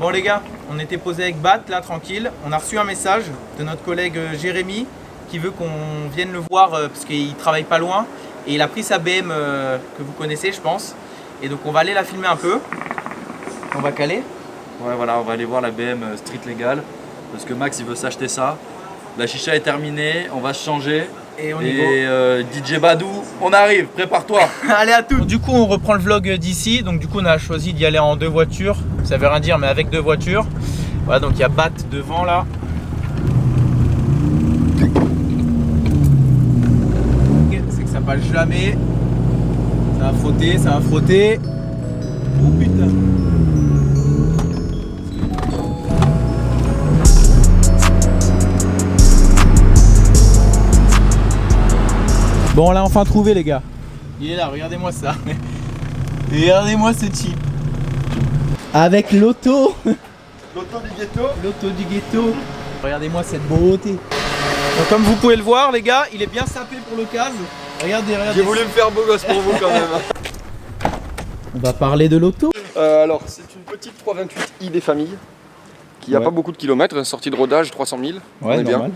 Bon les gars, on était posé avec Bat là tranquille. On a reçu un message de notre collègue Jérémy qui veut qu'on vienne le voir parce qu'il travaille pas loin. Et il a pris sa BM que vous connaissez je pense. Et donc on va aller la filmer un peu. On va caler. Ouais voilà, on va aller voir la BM Street Legal. Parce que Max il veut s'acheter ça. La chicha est terminée, on va se changer. Et on y va. DJ Badou, on arrive, prépare-toi. Allez à tout. Du coup on reprend le vlog d'ici. Donc du coup on a choisi d'y aller en 2 voitures. Ça veut rien dire mais avec 2 voitures. Voilà donc il y a Bat devant là. C'est que ça passe jamais. Ça va frotter, ça va frotter. Oh putain. Bon, on l'a enfin trouvé, les gars. Il est là, regardez-moi ça. Regardez-moi ce type. Avec l'auto. L'auto du ghetto. L'auto du ghetto. Regardez-moi cette beauté. Donc, comme vous pouvez le voir, les gars, il est bien sapé pour l'occasion. Regardez, regardez. J'ai voulu me faire beau gosse pour vous quand même. On va parler de l'auto. Alors, c'est une petite 328i des familles qui n'a pas beaucoup de kilomètres, sortie de rodage 300 000. Ouais, on est normal.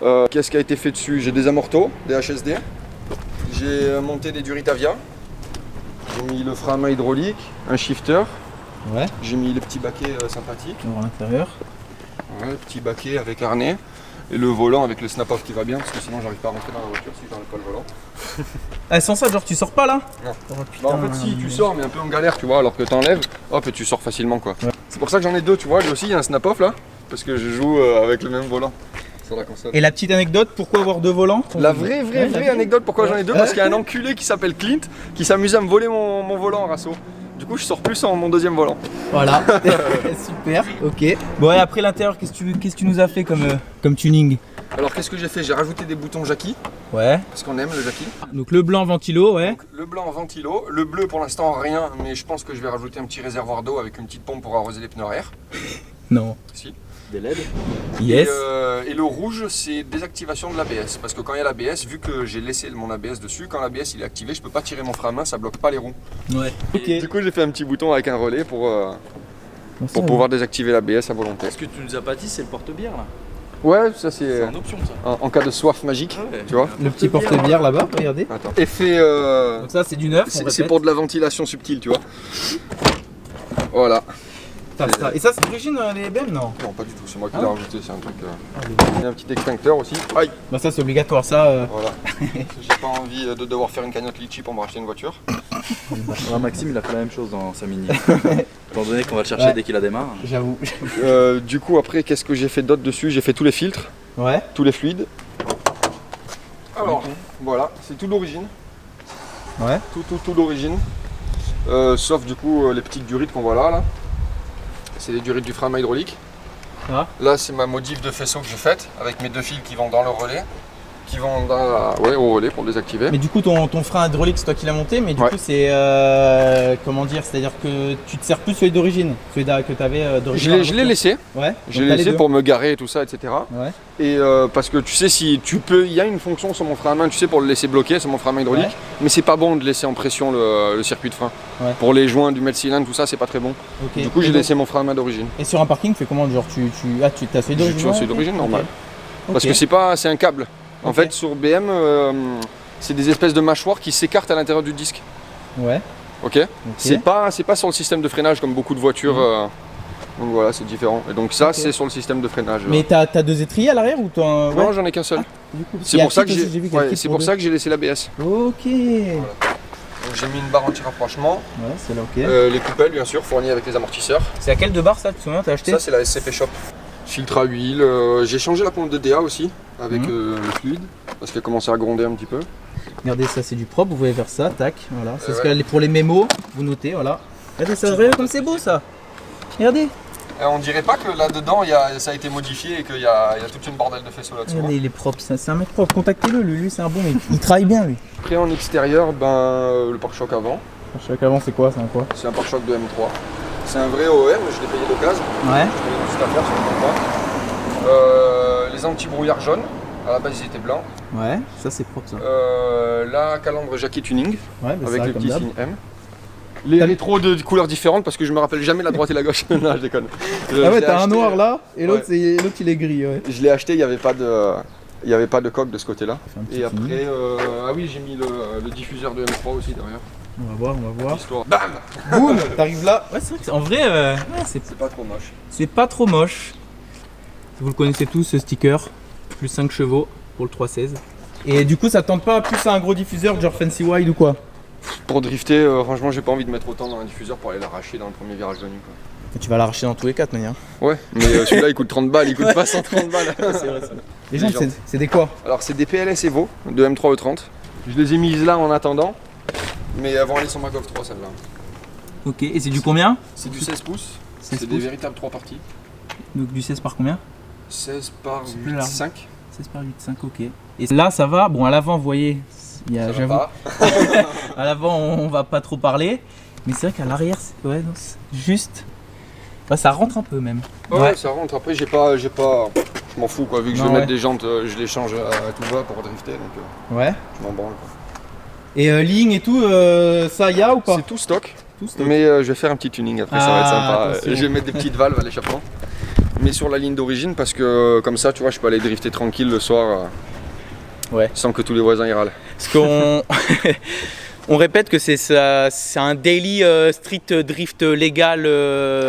Bien. Qu'est-ce qui a été fait dessus? J'ai des amortos, des HSD. J'ai monté des Duritavia. J'ai mis le frein à main hydraulique, un shifter. Ouais. J'ai mis les petits baquets sympathiques. À l'intérieur. Ouais, petit baquet avec harnais. Et le volant avec le snap-off qui va bien, parce que sinon j'arrive pas à rentrer dans la voiture si j'enlève pas le volant. Ah, sans ça, genre tu sors pas là? Non. Oh, putain, Bah en fait si, tu sors mais un peu en galère tu vois, alors que t'enlèves, hop et tu sors facilement quoi. Ouais. C'est pour ça que j'en ai 2 tu vois, lui aussi il y a un snap-off là, parce que je joue avec le même volant sur la console. Et la petite anecdote, pourquoi avoir 2 volants? La vraie anecdote pourquoi j'en ai 2, parce qu'il y a un enculé qui s'appelle Clint qui s'amuse à me voler mon volant en rasso. Du coup je sors plus en mon deuxième volant. Voilà, super, ok. Bon et après l'intérieur, qu'est-ce que tu nous as fait comme tuning? Alors qu'est-ce que j'ai fait? J'ai rajouté des boutons Jackie, Ouais. parce qu'on aime le Jackie. Donc le blanc ventilo, ouais. Donc, le blanc ventilo, le bleu pour l'instant rien, mais je pense que je vais rajouter un petit réservoir d'eau avec une petite pompe pour arroser les pneus arrière. Non. Si. Des LED. Yes. Et le rouge, c'est désactivation de l'ABS. Parce que quand il y a l'ABS, vu que j'ai laissé mon ABS dessus, quand l'ABS il est activé, je peux pas tirer mon frein à main, ça bloque pas les roues. Ouais. Ok. Du coup, j'ai fait un petit bouton avec un relais pour pouvoir désactiver l'ABS à volonté. Ce que tu nous as pas dit, c'est le porte-bière là. Ouais, ça c'est C'est en option ça. en cas de soif magique, Ah ouais. tu vois. Le petit porte-bière là-bas, regardez. Attends. Effet, Donc ça c'est du neuf. c'est pour de la ventilation subtile, tu vois. Voilà. Et ça c'est d'origine les BM, non? Non, pas du tout, c'est moi qui Ah l'ai ouais. rajouté, c'est un truc. Il y a un petit extincteur aussi. Aïe. Bah ça c'est obligatoire, ça. Voilà. J'ai pas envie de devoir faire une cagnotte litchi pour me racheter une voiture. Maxime il a fait la même chose dans sa mini. Étant donné qu'on va le chercher Ouais. dès qu'il la démarre. J'avoue. Du coup, après, qu'est-ce que j'ai fait d'autre dessus? J'ai fait tous les filtres, Ouais. tous les fluides. Alors, voilà, c'est tout d'origine. Ouais. Tout d'origine. Sauf du coup les petites durites qu'on voit là. C'est les durites du frein à main hydraulique. Ah. Là, c'est ma modif de faisceau que j'ai faite avec mes 2 fils qui vont dans le relais. Qui vont au relais pour le désactiver. Mais du coup ton frein hydraulique c'est toi qui l'as monté, mais du Ouais. coup c'est comment dire, c'est-à-dire que tu te sers plus celui d'origine, celui que tu avais d'origine. Je l'ai laissé. Ouais. Je l'ai laissé pour me garer et tout ça, etc. Ouais. Et parce que tu sais, si tu peux, il y a une fonction sur mon frein à main, tu sais, pour le laisser bloquer, sur mon frein à main hydraulique, Ouais. mais c'est pas bon de laisser en pression le circuit de frein. Ouais. Pour les joints du mètre-cylindre, tout ça, c'est pas très bon. Ok. Du coup, Et j'ai donc- laissé mon frein à main d'origine. Et sur un parking, tu fais comment? Genre tu t'as celui J'ai d'origine? toujours celui ouais, d'origine, ok. normal. Ok. Parce que c'est un câble. En Ok. fait, sur BM, c'est des espèces de mâchoires qui s'écartent à l'intérieur du disque. Ouais. Ok. C'est pas sur le système de freinage comme beaucoup de voitures. Donc voilà, c'est différent. Et donc ça, Ok. c'est sur le système de freinage. Mais t'as 2 étriers à l'arrière ou toi? Non, j'en ai qu'un seul. Du coup, C'est pour ça que j'ai laissé l'ABS. Ok. Ouais, Donc j'ai mis une barre anti-rapprochement, c'est là, ok. les coupelles bien sûr fournies avec les amortisseurs. C'est à quelle de barre ça, tu te souviens, t'as acheté? Ça c'est la SCP Shop. Filtre à huile, j'ai changé la pompe de DA aussi avec le fluide parce qu'elle commençait à gronder un petit peu. Regardez, ça c'est du propre, vous pouvez faire ça, tac, voilà. C'est ce ouais. que pour les mémos, vous notez, voilà. Regardez ça, regardez comme c'est beau ça. Regardez. Et on dirait pas que là-dedans ça a été modifié et qu'il y a toute une bordelle de faisceaux là-dessus. Regardez, il est propre, c'est un mec propre, contactez-le, lui c'est un bon mec, il travaille bien lui. Après en extérieur, le pare-choc avant, Je sais qu'avant c'est quoi, c'est un quoi? c'est un pare-choc de M3. C'est un vrai OM, je l'ai payé d'occasion. Ouais. Je une petite affaire sur le compte. Les anti-brouillard jaunes, à la base ils étaient blancs. Ouais, ça c'est propre ça. La calandre Jackie Tuning Ouais, bah, avec ça, le comme petit d'hab. signe M. Les rétros de couleurs différentes parce que je me rappelle jamais la droite et la gauche. Non, je déconne. Ah ouais, t'as un noir là et l'autre l'autre il est gris. Ouais. Je l'ai acheté, il n'y avait pas de coque de ce côté-là. Fait un Et petit fini. après, ah oui, j'ai mis le diffuseur de M3 aussi derrière. On va voir. Histoire. Bam. Boum, t'arrives là. Ouais, c'est vrai que en vrai, ouais, c'est pas trop moche. C'est pas trop moche. Vous le connaissez tous, ce sticker. Plus 5 chevaux pour le 316. Et du coup, ça tente pas plus à un gros diffuseur genre Fancy Wide ou quoi? Pour drifter, franchement, j'ai pas envie de mettre autant dans un diffuseur pour aller l'arracher dans le premier virage de nuit. Tu vas l'arracher dans tous les 4 manières. Ouais, mais celui-là il coûte 30 balles, il coûte pas 130 balles. C'est vrai ça. Les jantes, c'est des quoi? Alors, c'est des PLS Evo de M3E30. Je les ai mises là en attendant, mais elles vont aller sur ma Golf 3 celle-là. Ok, et c'est du combien? C'est du 16 pouces, 16 c'est des véritables 3 parties. Donc du 16 par combien? 16 par C'est plus 8, large. 5. 16 par 8, 5, ok. Et là, ça va. Bon, à l'avant, vous voyez, j'avoue, à l'avant, on va pas trop parler. Mais c'est vrai qu'à l'arrière, ouais, non, juste. Ouais, ça rentre un peu même. Ouais, ça rentre. Après, j'ai pas. Je m'en fous quoi, vu que je Non, vais ouais. mettre des jantes, je les change à tout va pour drifter, donc Ouais. je m'en branle quoi. Et ligne et tout, ça y a ou pas? C'est tout stock, Tout stock. mais je vais faire un petit tuning après, ça va être sympa. attention. Je vais mettre des petites valves à l'échappement. Mais sur la ligne d'origine, parce que comme ça, tu vois, je peux aller drifter tranquille le soir Ouais. sans que tous les voisins y râlent. Parce qu'on on répète que c'est un daily street drift légal,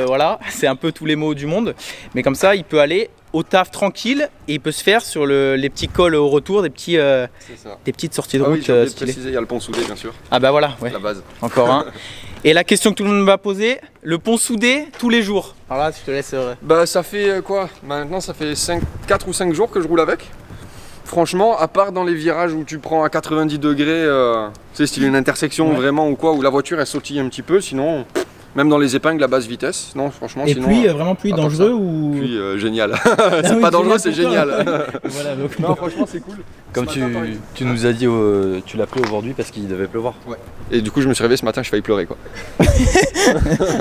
voilà, c'est un peu tous les mots du monde. Mais comme ça, il peut aller au taf tranquille et il peut se faire sur les petits cols au retour, des C'est ça. petites sorties de Ah oui, route j'ai oublié de stylées. préciser, il y a le pont soudé bien sûr, Ah bah voilà, ouais, la base. encore un. Et la question que tout le monde va poser, le pont soudé tous les jours. Alors là, je te laisse. Bah ça fait quoi? Maintenant ça fait 4 ou 5 jours que je roule avec. Franchement, à part dans les virages où tu prends à 90 degrés, tu sais, style une intersection vraiment ou quoi, où la voiture elle sautille un petit peu, sinon, même dans les épingles à basse vitesse, non franchement Et sinon... puis, vraiment pluie à part dangereux ça. ou. Puis génial. Ah C'est oui, pas dangereux, c'est génial pour toi. génial. Voilà, donc, Non franchement c'est cool. Comme Ce matin, pareil. tu nous as dit, tu l'as pris aujourd'hui parce qu'il devait pleuvoir. Et du coup je me suis réveillé ce matin, je failli pleurer quoi.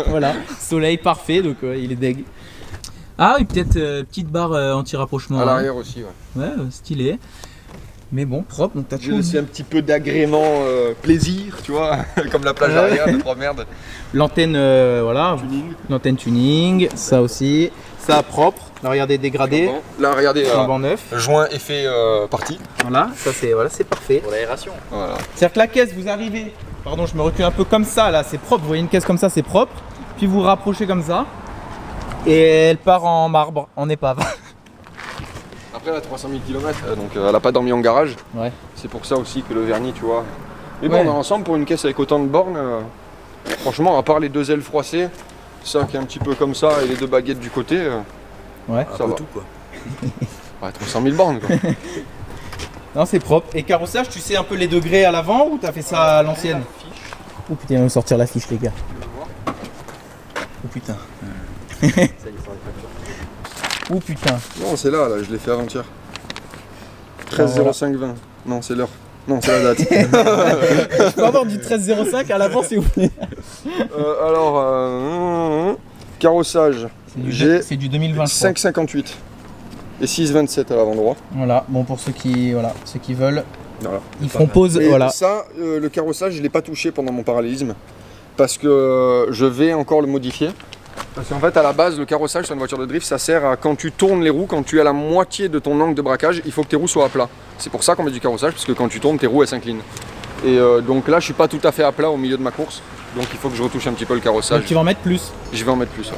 voilà, soleil parfait, donc il est deg. Ah oui, peut-être petite barre anti-rapprochement. À l'arrière aussi, ouais. Ouais, stylé. Mais bon, propre, donc t'as J'ai tout. aussi un petit peu d'agrément plaisir, tu vois, comme la plage arrière de 3 merdes. L'antenne, voilà, Tuning. l'antenne tuning, ça aussi. Ça propre, l'arrière des dégradés, Là regardez, flambant neuf. joint effet parti. Voilà, ça c'est parfait. Pour l'aération. Voilà. C'est-à-dire que la caisse, vous arrivez, pardon, je me recule un peu comme ça, là, c'est propre. Vous voyez une caisse comme ça, c'est propre. Puis vous rapprochez comme ça. Et elle part en marbre, en épave. Après elle a 300 000 km, donc elle a pas dormi en garage. Ouais. C'est pour ça aussi que le vernis, tu vois. Mais bon, Ouais. dans l'ensemble, pour une caisse avec autant de bornes, franchement, à part les 2 ailes froissées, ça qui est un petit peu comme ça et les 2 baguettes du côté, Ouais. ça va. tout quoi. Ouais, 300 000 bornes quoi. Non, c'est propre. Et carrossage, tu sais un peu les degrés à l'avant ou t'as fait ça à l'ancienne? Oh putain, il va me sortir la fiche, les gars. Oh putain. Oh putain. Non, c'est là, je l'ai fait avant-hier. 13,05,20. Non, c'est l'heure. Non, c'est la date. Je peux avoir du 13,05 à l'avant, s'il vous plaît. Carrossage, j'ai C'est du 2020, je crois. 5,58 et 6,27 à l'avant-droit. Voilà, bon, pour ceux qui veulent, Voilà. ils feront pause. Et Voilà. ça, le carrossage, je ne l'ai pas touché pendant mon parallélisme parce que je vais encore le modifier. Parce qu'en fait, à la base, le carrossage sur une voiture de drift, ça sert à quand tu tournes les roues, quand tu es à la moitié de ton angle de braquage, il faut que tes roues soient à plat. C'est pour ça qu'on met du carrossage, parce que quand tu tournes, tes roues elles s'inclinent. Et donc là, je suis pas tout à fait à plat au milieu de ma course, donc il faut que je retouche un petit peu le carrossage. Donc tu vas en mettre plus. Je vais en mettre plus, ouais.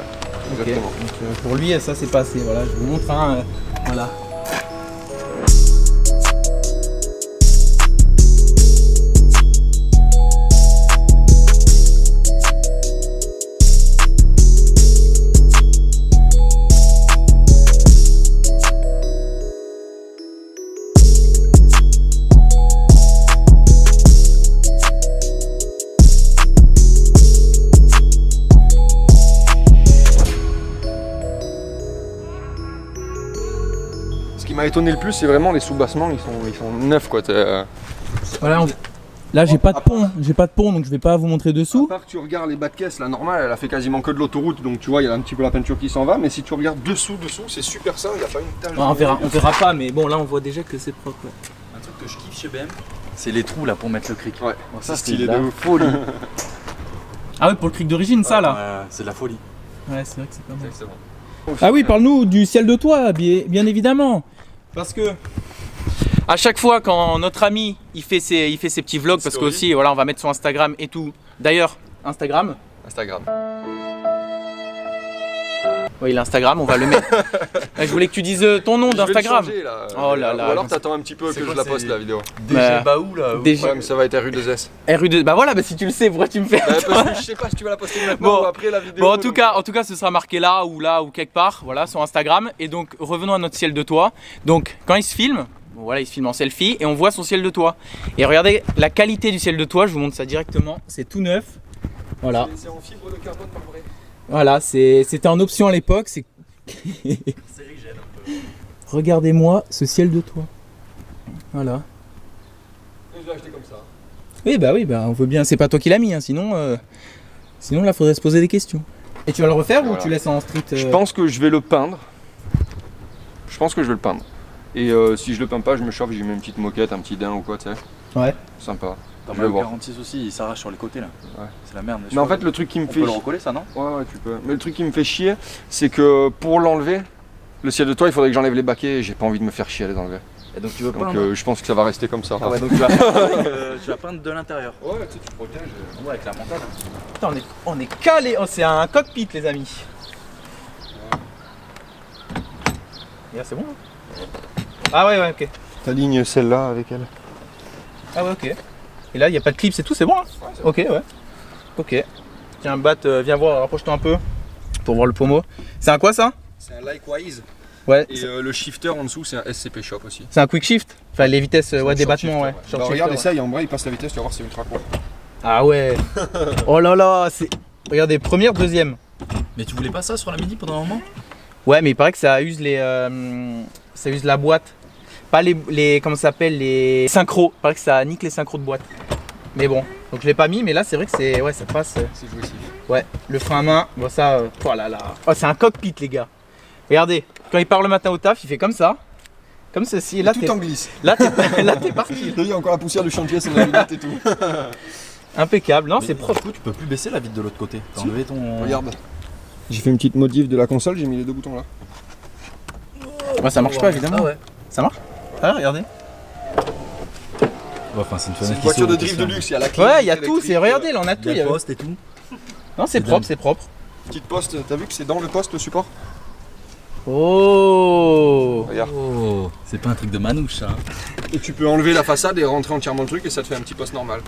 Ok. Exactement. Donc, pour lui, ça c'est passé. Voilà, je vous montre un. Voilà. Ce qui m'a étonné le plus, c'est vraiment les sous-bassements, ils sont neufs quoi. Voilà. Là, j'ai pas de pont, donc je vais pas vous montrer À dessous. part que tu regardes les bas de caisse, la normale, elle a fait quasiment que de l'autoroute, donc tu vois, il y a un petit peu la peinture qui s'en va, mais si tu regardes dessous, c'est super sain, il n'y a pas une tache. On verra pas, mais bon, là on voit déjà que c'est propre. Ouais. Un truc que je kiffe chez BM, c'est les trous là pour mettre le cric. Ouais, Bon, ça c'est stylé la de ouf. folie. Ah ouais, pour le cric d'origine, ça là. C'est de la folie. Ouais, c'est vrai que c'est pas mal. Exactement. Ah oui, parle-nous du ciel de toit, bien évidemment. Parce que à chaque fois quand notre ami il fait ses petits vlogs, parce que aussi voilà, on va mettre son Instagram et tout. D'ailleurs, Instagram. Oui, l'Instagram, on va le mettre. Je voulais que tu dises ton nom d'Instagram. Oh là là. Ou alors t'attends un petit peu que je la poste la vidéo. DG Baou là. DG. Ouais, mais ça va être RU2S. RU2. Bah voilà, bah si tu le sais, pourquoi tu me fais Parce que je sais pas si tu vas la poster maintenant Bon. ou après la vidéo. Bon, en tout cas, ce sera marqué là ou quelque part, voilà, sur Instagram. Et donc, revenons à notre ciel de toit. Donc, quand il se filme, bon, voilà, il se filme en selfie et on voit son ciel de toit. Et regardez la qualité du ciel de toit, je vous montre ça directement. C'est tout neuf. Voilà. C'est en fibre de carbone marbré. Voilà, c'était en option à l'époque. Regardez-moi ce ciel de toit. Voilà. Et je l'ai acheté comme ça. Oui, bah on veut bien. C'est pas toi qui l'as mis, hein, sinon là, faudrait se poser des questions. Et tu vas le refaire ou tu laisses en street Je pense que je vais le peindre. Et si je le peins pas, je me chauffe, j'y mets une petite moquette, un petit daim ou quoi, tu sais. Ouais. Sympa. Dans Je vais le voir. 46 aussi, il s'arrache sur les côtés là. Ouais. C'est la merde. Mais en fait, le truc qui me on fait peut le recoller ça, non? Ouais, tu peux. Mais le truc qui me fait chier, c'est que pour l'enlever, le ciel de toit, il faudrait que j'enlève les baquets et j'ai pas envie de me faire chier à les enlever. Et donc tu veux Donc peindre? je pense que ça va rester comme ça. Ah ouais, donc tu vas peindre de l'intérieur. Ouais, tu sais, tu protèges. Ouais, avec la montagne. Putain, on est calé. Oh, c'est un cockpit, les amis. Et là, c'est bon. Hein. Ah ouais, ok. T'alignes celle-là avec elle. Ah ouais, ok. Et là, il n'y a pas de clip, c'est tout, c'est bon. Hein. Ouais, c'est ok, ouais. Ok. Tiens, Bat, viens voir, rapproche-toi un peu pour voir le pommeau. C'est un quoi ça? C'est un Likewise. Ouais. Et le shifter en dessous, c'est un SCP Shop aussi. C'est un quick shift. Enfin, les vitesses, ouais, des battements, ouais. Bah, regarde, essaye, en vrai, il passe la vitesse, tu vas voir, c'est ultra court. Ah ouais. Oh là là, c'est. Regardez, première, deuxième. Mais tu voulais pas ça sur la Mini pendant un moment? Ouais, mais il paraît que ça use ça use la boîte. Pas les comment ça s'appelle, les synchros. Il paraît que ça nique les synchros de boîte. Mais bon, donc je l'ai pas mis, mais là c'est vrai que c'est, ouais, ça passe. C'est jouissif. Ouais, le frein à main, bon ça, oh là là. Oh, c'est un cockpit les gars. Regardez, quand il part le matin au taf, il fait comme ça. Comme ceci, et là tout en glisse. là t'es parti. Il y a encore la poussière du chantier sur la lunette et tout. Impeccable, non, c'est propre. Du coup, tu peux plus baisser la vitre de l'autre côté. T'as enlevé ton. Regarde. J'ai fait une petite modif de la console, j'ai mis les deux boutons là. Bah, ça marche pas évidemment. Ah ouais. Ça marche? Ah, regardez. Ouais, enfin, c'est une C'est fenêtre une qui voiture de s'ouvre, drift c'est de ça. luxe, il y a la clé. Ouais, il y a tout, électrique, c'est, regardez, là on a tout. Il y a il y le a- poste et tout. Non, c'est propre, dingue. c'est propre. Petite poste, t'as vu que c'est dans le poste le support? Oh. Regarde. Oh, c'est pas un truc de manouche ça. Et tu peux enlever la façade et rentrer entièrement le truc et ça te fait un petit poste normal.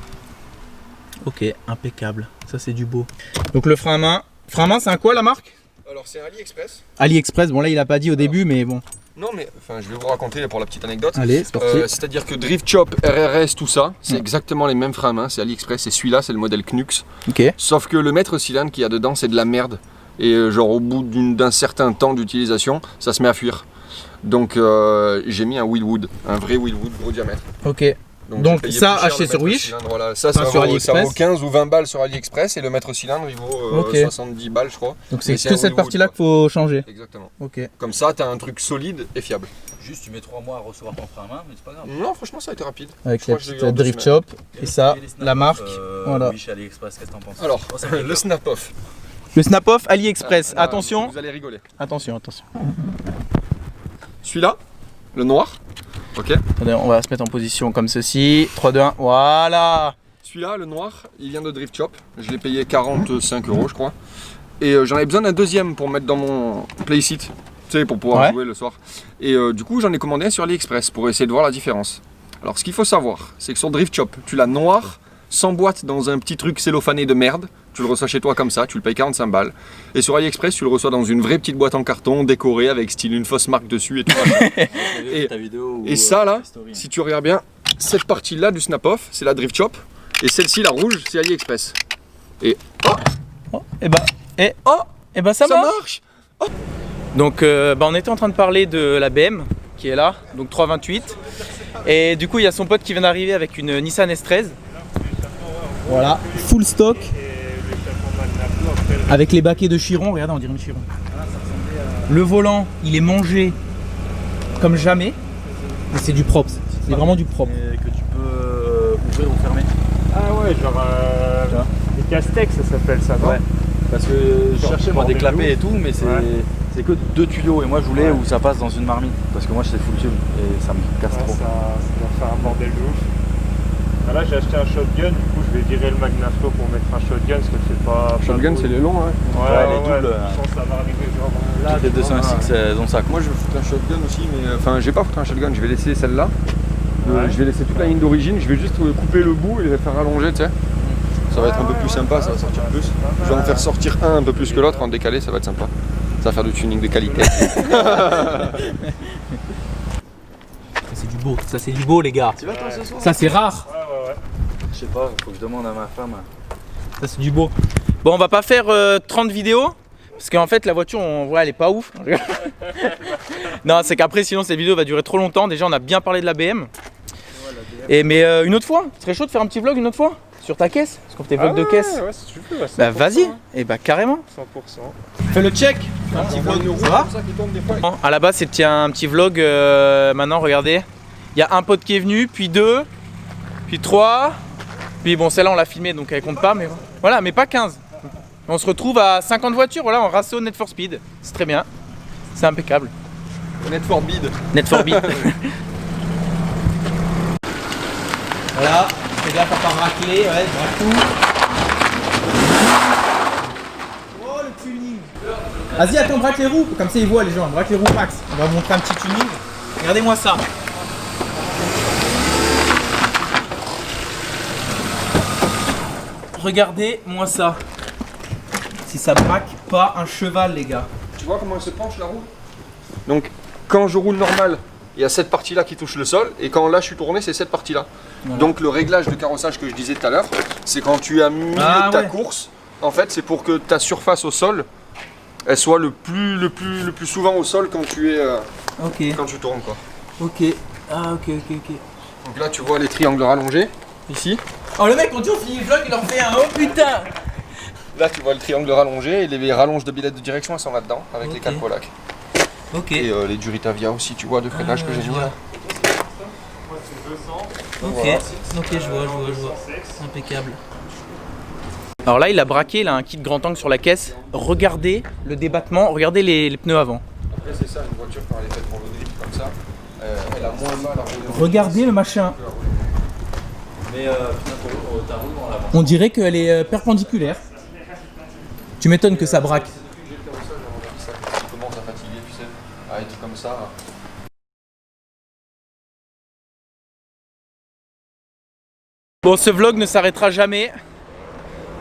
Ok, impeccable. Ça c'est du beau. Donc le frein à main. Frein à main, c'est un quoi la marque? Alors c'est AliExpress. AliExpress, bon là il a pas dit au début, mais bon. Non mais, enfin je vais vous raconter pour la petite anecdote. Allez, c'est parti. C'est-à-dire que Drift Shop, RRS, tout ça, c'est exactement les mêmes freins à main, c'est AliExpress et celui-là c'est le modèle Knux. Ok. Sauf que le mètre cylindre qu'il y a dedans c'est de la merde. Et genre au bout d'un certain temps d'utilisation, ça se met à fuir. Donc j'ai mis un Wheelwood, un vrai Wheelwood gros diamètre. Ok. Donc, Donc, j'ai payé ça, plus cher acheté le sur mètre Wish. cylindre, voilà. Ça, Enfin, ça, sur vaut, AliExpress. ça vaut 15 ou 20 balles sur AliExpress et le mètre cylindre il vaut Ok. 70 balles je crois. Donc c'est Mais c'est que un cette Wheelwood, partie-là quoi. qu'il faut changer. Exactement. Ok. Comme ça t'as un truc solide et fiable. Juste, tu mets 3 mois à recevoir ton frein à main, mais c'est pas grave. Non franchement ça a été rapide. Avec Je la crois que je l'ai petite eu en 2 drift semaines. shop. Et ça, les snap la marque. Voilà. Oui, chez AliExpress, qu'est-ce que t'en penses? Alors, Oh, ça fait le peur. snap-off. Le snap-off AliExpress. Ah, Attention. Vous allez rigoler. Attention, attention. Celui-là, le noir. Ok. Attendez, on va se mettre en position comme ceci. 3, 2, 1. Voilà. Celui-là, le noir, il vient de Drift Shop. Je l'ai payé 45 € je crois. Et j'en avais besoin d'un deuxième pour mettre dans mon playseat. Tu sais, pour pouvoir Ouais. jouer le soir. Et du coup, j'en ai commandé un sur AliExpress pour essayer de voir la différence. Alors, ce qu'il faut savoir, c'est que sur Drift Shop, tu l'as noir, sans boîte, dans un petit truc cellophané de merde. Tu le reçois chez toi comme ça, tu le payes 45 balles. Et sur AliExpress, tu le reçois dans une vraie petite boîte en carton, décorée, avec style une fausse marque dessus et tout. Et, ta vidéo Et ça là, ta story. si tu regardes bien, cette partie là du snap-off, c'est la Drift Shop. Et celle-ci, la rouge, c'est AliExpress. Et Oh, et bah. Et bah ça ça marche. marche. Donc on était en train de parler de la BM qui est là, donc 328. Et du coup il y a son pote qui vient d'arriver avec une Nissan S13. Voilà, full stock. Avec les baquets de Chiron, regardez on dirait une Chiron. Le volant il est mangé comme jamais. Mais c'est du propre, c'est vraiment du propre. Et que tu peux ouvrir ou fermer. Ah ouais, genre. Tu vois. casse-tech, ça s'appelle ça, non? Ouais. Parce que je cherchais moi des clapets et tout, mais c'est que 2 tuyaux et moi je voulais où ça passe dans une marmite. Parce que moi je sais full tube et ça me casse trop. Ça doit faire un bordel de ouf. Ah, là j'ai acheté un shotgun, du coup je vais virer le Magnaflow pour mettre un shotgun parce que c'est pas. Shotgun, c'est les longs, hein. Ouais, les doubles, Je pense que ça va arriver genre là. Les 206 dans ça. Moi je vais foutre un shotgun aussi, mais enfin, je vais pas foutre un shotgun, je vais laisser celle-là. Ouais. Je vais laisser toute la ligne d'origine, je vais juste couper le bout et les faire rallonger, tu sais. Ça va être un peu plus sympa, ça va sortir plus. Je vais en faire sortir un peu plus que l'autre en décalé, ça va être sympa. Ça va faire du tuning de qualité. C'est du beau, ça c'est du beau les gars. Tu vas toi ce soir? Ça c'est rare. Ouais. Je sais pas, faut que je demande à ma femme. Ça c'est du beau. Bon, on va pas faire 30 vidéos. Parce qu'en fait la voiture, on voit, elle est pas ouf. Non, c'est qu'après sinon cette vidéo va durer trop longtemps. Déjà on a bien parlé de la BM. Et mais une autre fois, tu serais chaud de faire un petit vlog une autre fois? Sur ta caisse? Parce qu'on fait des vlogs de caisse. Ouais, si tu veux. Bah vas-y, et bah carrément. 100%. Fais le check. Un petit vlog, ça va? Bon, à la base c'était un petit vlog, maintenant regardez. Il y a un pote qui est venu, puis 2, puis 3. Puis bon, celle-là on l'a filmée donc elle compte pas, mais voilà, mais pas 15. On se retrouve à 50 voitures, voilà, en ratio Net for Speed. C'est très bien, c'est impeccable. Net for Bid. Net for Speed. Voilà, fais gaffe à pas racler, ouais, braque tout. Oh le tuning. Vas-y, attends, braque les roues, comme ça ils voient les gens, braque les roues max. On va vous montrer un petit tuning. Regardez-moi ça. Regardez-moi ça. Si ça braque pas un cheval les gars. Tu vois comment elle se penche la roue? Donc quand je roule normal, il y a cette partie-là qui touche le sol, et quand là je suis tourné, c'est cette partie-là. Voilà. Donc le réglage de carrossage que je disais tout à l'heure, c'est quand tu es à milieu de ta course, en fait c'est pour que ta surface au sol, elle soit le plus souvent au sol quand tu es quand tu tournes quoi. Ok. Ah ok. Donc là tu vois les triangles rallongés, ici. Oh le mec, on dit on finit le vlog, il en fait un, oh putain. Là tu vois le triangle rallongé et les rallonges de billets de direction elles sont là-dedans avec les calpolacs. Ok. Et les Duritavia aussi, tu vois, de freinage que j'ai mis là. Ok, Voilà. ok, je vois. Impeccable. Alors là, il a braqué, il a un kit grand angle sur la caisse. Regardez le débattement, regardez les pneus avant. Après c'est ça, une voiture quand elle est faite pour le drift comme ça, elle a moins mal à rouler. Regardez le machin. Mais t'as roulé dans l'avant. On dirait qu'elle est perpendiculaire. Tu m'étonnes que ça braque. Il commence à fatiguer, tu sais, à être comme ça. Bon, ce vlog ne s'arrêtera jamais.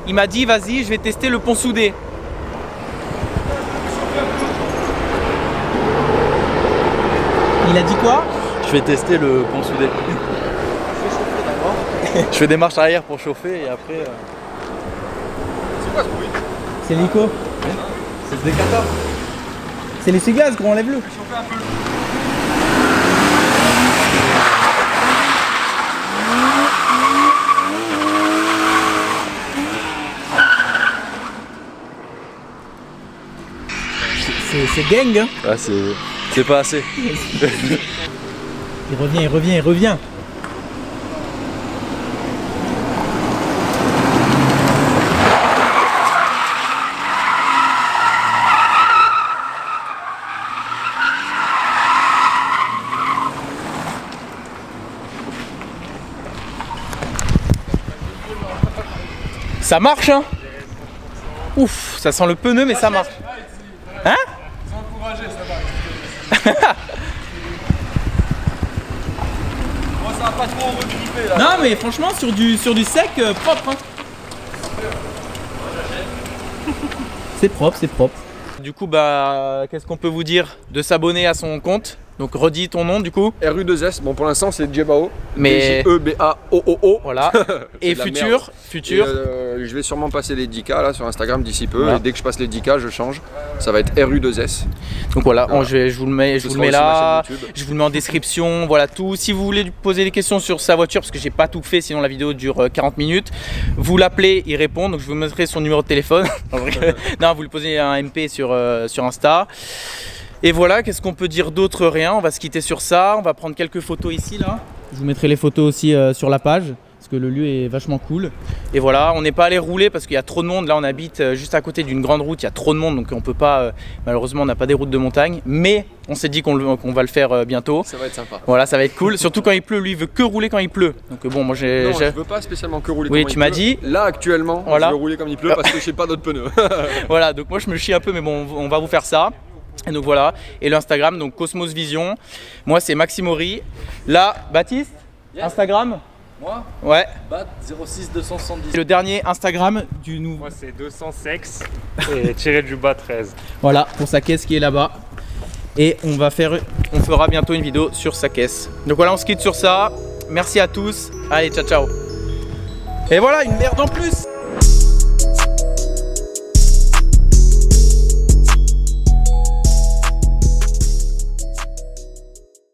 Il m'a dit, vas-y, je vais tester le pont soudé. Il a dit quoi? Je vais tester le pont soudé. Je fais des marches arrière pour chauffer et après. C'est quoi ce bruit? C'est l'hélico. C'est ce décateur. C'est l'essuie-glace, gros, enlève-le. C'est gang, hein. Ah, c'est pas assez. Il revient. Ça marche, hein. Ouf, ça sent le pneu, mais ça marche. Hein? Ça va pas trop regripper là. Non mais franchement sur du sec propre hein. C'est propre. Du coup bah qu'est-ce qu'on peut vous dire? De s'abonner à son compte. Donc redis ton nom du coup. RU2S, bon pour l'instant c'est Jebao. Mais Jebao. voilà. Et de la futur. Je vais sûrement passer les 10K là sur Instagram d'ici peu. Voilà. Et dès que je passe les 10K, je change. Ça va être RU2S. Donc voilà, Voilà. je vous le mets, Ce je vous sera le mets aussi ma là, chaîne YouTube. je vous le mets en description, voilà tout. Si vous voulez lui poser des questions sur sa voiture, parce que j'ai pas tout fait, sinon la vidéo dure 40 minutes, vous l'appelez, il répond, donc je vous mettrai son numéro de téléphone. Non, vous lui posez un MP sur Insta. Et voilà, qu'est-ce qu'on peut dire d'autre? Rien, on va se quitter sur ça, on va prendre quelques photos ici là. Je vous mettrai les photos aussi sur la page. Parce que le lieu est vachement cool. Et voilà, on n'est pas allé rouler parce qu'il y a trop de monde. Là, on habite juste à côté d'une grande route, il y a trop de monde, donc on peut pas, malheureusement, on n'a pas des routes de montagne. Mais on s'est dit qu'on va le faire bientôt. Ça va être sympa. Voilà, ça va être cool, surtout quand il pleut. Lui, il veut que rouler quand il pleut. Donc bon, moi Non, je veux pas spécialement que rouler Oui, quand tu il m'as pleut. dit. Là, actuellement, Voilà. je veux rouler comme il pleut parce que j'ai pas d'autres pneus. Voilà, donc moi je me chie un peu, mais bon, on va vous faire ça. Et donc voilà, et l'Instagram, donc Cosmos Vision. Moi, c'est Maximori. Là, Baptiste, Yes. Instagram. Moi, Ouais. BAT 06 270. Le dernier Instagram du nouveau. Moi c'est 200 sexe et tiré du bas 13. Voilà, pour sa caisse qui est là-bas. Et on fera bientôt une vidéo sur sa caisse. Donc voilà, on se quitte sur ça. Merci à tous. Allez, ciao, ciao. Et voilà, une merde en plus.